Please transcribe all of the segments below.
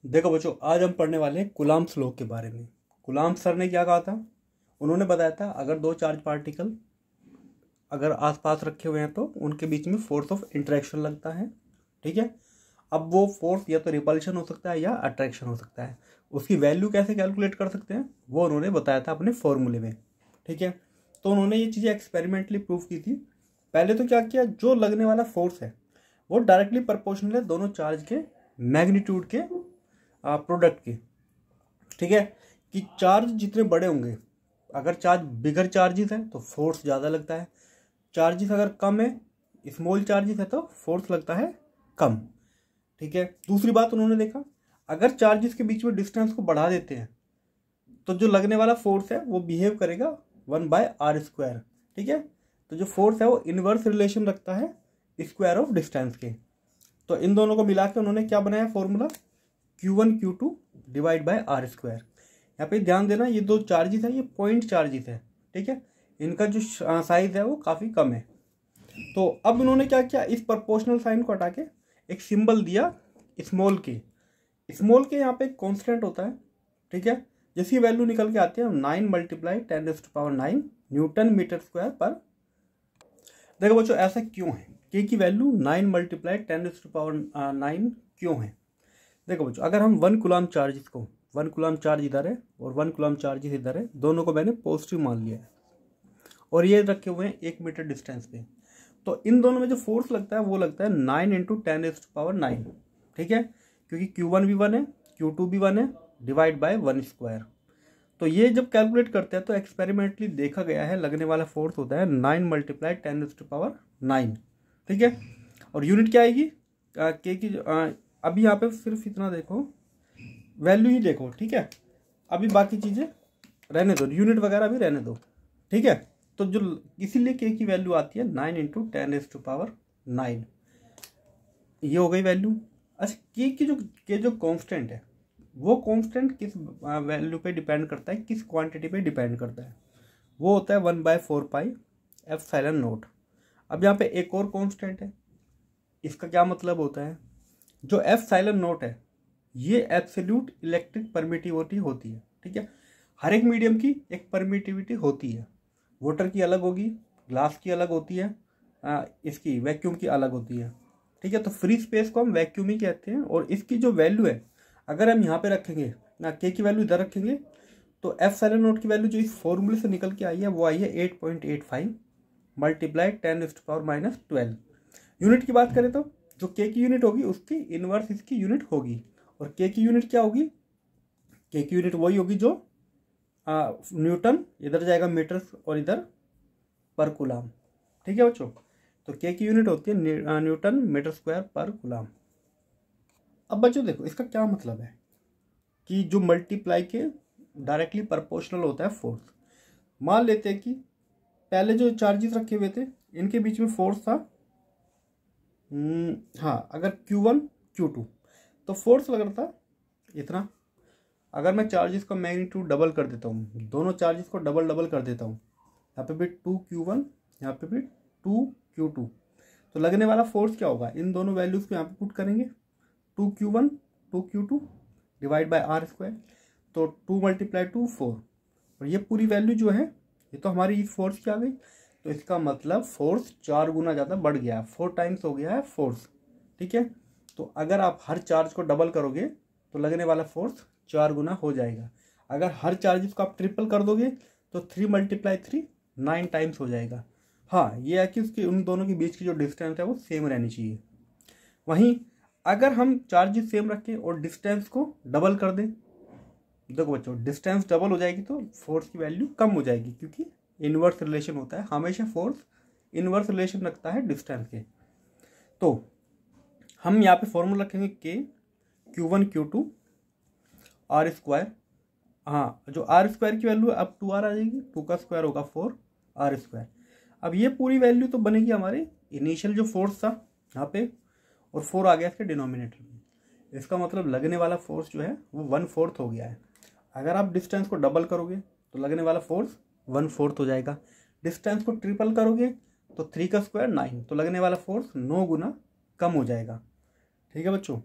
देखो बच्चों, आज हम पढ़ने वाले हैं कूलम्ब्स लॉ के बारे में। कूलम्ब सर ने क्या कहा था? उन्होंने बताया था अगर दो चार्ज पार्टिकल अगर आसपास रखे हुए हैं तो उनके बीच में फोर्स ऑफ इंटरेक्शन लगता है। ठीक है। अब वो फोर्स या तो रिपल्शन हो सकता है या अट्रैक्शन हो सकता है। उसकी वैल्यू कैसे कैलकुलेट कर सकते हैं वो उन्होंने बताया था अपने फॉर्मूले में। ठीक है। तो उन्होंने ये चीज़ें एक्सपेरिमेंटली प्रूव की थी। पहले तो क्या किया, जो लगने वाला फोर्स है वो डायरेक्टली प्रोपोर्शनल है दोनों चार्ज के मैग्नीट्यूड के प्रोडक्ट के। ठीक है। कि चार्ज जितने बड़े होंगे, अगर चार्ज बिगर चार्जेस है तो फोर्स ज़्यादा लगता है, चार्जेस अगर कम है, स्मॉल चार्जेस है तो फोर्स लगता है कम। ठीक है। दूसरी बात उन्होंने देखा, अगर चार्जेस के बीच में डिस्टेंस को बढ़ा देते हैं तो जो लगने वाला फोर्स है वो बिहेव करेगा 1/r²। ठीक है। तो जो फोर्स है वो इनवर्स रिलेशन रखता है स्क्वायर ऑफ डिस्टेंस के। तो इन दोनों को मिला के उन्होंने क्या बनाया formula, Q1 Q2 divide by r²। यहाँ पे ध्यान देना, ये दो चार्जेस है, ये पॉइंट चार्जेस है। ठीक है। इनका जो साइज है वो काफ़ी कम है। तो अब उन्होंने क्या किया, इस प्रोपोर्शनल साइन को हटा के एक सिंबल दिया स्मॉल के। स्मॉल के यहाँ पे एक कॉन्स्टेंट होता है। ठीक है। जिसकी वैल्यू निकल के आती है 9 × 10⁹ न्यूटन मीटर स्क्वायर पर। देखो बच्चों, ऐसा क्यों है? के की वैल्यू 9 × 10⁹ क्यों है? देखो बच्चों, अगर हम 1 कूलम्ब चार्ज को, 1 कूलम्ब चार्ज इधर है और 1 कूलम्ब चार्ज इधर है, दोनों को मैंने पॉजिटिव मान लिया है और ये रखे हुए हैं 1 मीटर डिस्टेंस पे। तो इन दोनों में जो फोर्स लगता है वो लगता है 9 × 10⁹ ठीक है। क्योंकि Q1 भी 1 है, Q2 भी 1 है, डिवाइड बाय 1²। तो ये जब कैलकुलेट करते हैं तो एक्सपेरिमेंटली देखा गया है लगने वाला फोर्स होता है 9 × 10⁹ ठीक है। और यूनिट क्या आएगी के की? अभी यहाँ पे सिर्फ इतना देखो, वैल्यू ही देखो। ठीक है। अभी बाकी चीज़ें रहने दो, यूनिट वगैरह भी रहने दो। ठीक है। तो जो इसीलिए के की वैल्यू आती है 9 × 10⁹ ये हो गई वैल्यू। अच्छा, के जो कांस्टेंट है वो कांस्टेंट किस वैल्यू पे डिपेंड करता है, किस क्वांटिटी पे डिपेंड करता है? वो होता है 1/4πε0। अब यहाँ पे एक और कांस्टेंट है, इसका क्या मतलब होता है? जो ε0 है ये एब्सोल्यूट इलेक्ट्रिक परमिटिविटी होती है। ठीक है। हर एक मीडियम की एक परमिटिविटी होती है। वाटर की अलग होगी, ग्लास की अलग होती है, इसकी वैक्यूम की अलग होती है। ठीक है। तो फ्री स्पेस को हम वैक्यूम ही कहते हैं। और इसकी जो वैल्यू है अगर हम यहाँ पे रखेंगे ना, के की वैल्यू इधर रखेंगे तो ε0 की वैल्यू जो इस फॉर्मूले से निकल के आई है वो आई है 8.85 × 10⁻12। यूनिट की बात करें तो जो के की यूनिट होगी उसकी इनवर्स इसकी यूनिट होगी। और के की यूनिट क्या होगी? के की यूनिट वही होगी जो न्यूटन, इधर जाएगा मीटर और इधर पर कूलम्ब। ठीक है बच्चों। तो के की यूनिट होती है न्यूटन मीटर स्क्वायर पर कूलम्ब। अब बच्चों देखो, इसका क्या मतलब है कि जो मल्टीप्लाई के डायरेक्टली प्रोपोर्शनल होता है फोर्स। मान लेते हैं कि पहले जो चार्जेस रखे हुए थे इनके बीच में फोर्स था हाँ, अगर Q1 Q2 तो फोर्स लग रहा था इतना। अगर मैं चार्जेस का मैग्नीट्यूड डबल कर देता हूँ, दोनों चार्जेस को डबल डबल कर देता हूँ, यहाँ पे भी 2Q1, यहाँ पे भी 2Q2, तो लगने वाला फोर्स क्या होगा? इन दोनों वैल्यूज को यहाँ पे पुट करेंगे, 2Q1 2Q2 divide by r²। तो 2 × 2 4। और ये पूरी वैल्यू जो है ये तो हमारी इस फोर्स की आ गई। तो इसका मतलब फोर्स 4 गुना ज़्यादा बढ़ गया है, 4 टाइम्स हो गया है फोर्स। ठीक है। तो अगर आप हर चार्ज को डबल करोगे तो लगने वाला फोर्स 4 गुना हो जाएगा। अगर हर चार्जेस को आप ट्रिपल कर दोगे तो 3 × 3 9 टाइम्स हो जाएगा। हाँ, ये है कि उसके उन दोनों के बीच की जो डिस्टेंस है वो सेम रहनी चाहिए। वहीं अगर हम चार्जेस सेम रखें और डिस्टेंस को डबल कर दें, देखो बच्चों, डिस्टेंस डबल हो जाएगी तो फोर्स की वैल्यू कम हो जाएगी, क्योंकि इनवर्स रिलेशन होता है, हमेशा फोर्स इनवर्स रिलेशन रखता है डिस्टेंस के। तो हम यहाँ पे फॉर्मूला रखेंगे के Q1 Q2 r²। हाँ, जो r² की वैल्यू अब 2r आ जाएगी, 2 का स्क्वायर होगा 4r²। अब ये पूरी वैल्यू तो बनेगी हमारे इनिशियल जो फोर्स था यहाँ पे, और 4 आ गया इसके डिनोमिनेटर में। इसका मतलब लगने वाला फोर्स जो है वो 1/4 हो गया है। अगर आप डिस्टेंस को डबल करोगे तो लगने वाला फोर्स 1/4 हो जाएगा। डिस्टेंस को ट्रिपल करोगे तो 3 का स्क्वायर 9, तो लगने वाला फोर्स 9 गुना कम हो जाएगा। ठीक है बच्चों।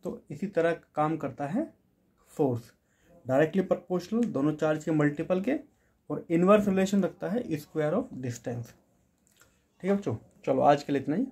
तो इसी तरह काम करता है फोर्स, डायरेक्टली प्रोपोर्शनल दोनों चार्ज के मल्टीपल के, और इनवर्स रिलेशन रखता है स्क्वायर ऑफ डिस्टेंस। ठीक है बच्चों, चलो आज के लिए इतना ही।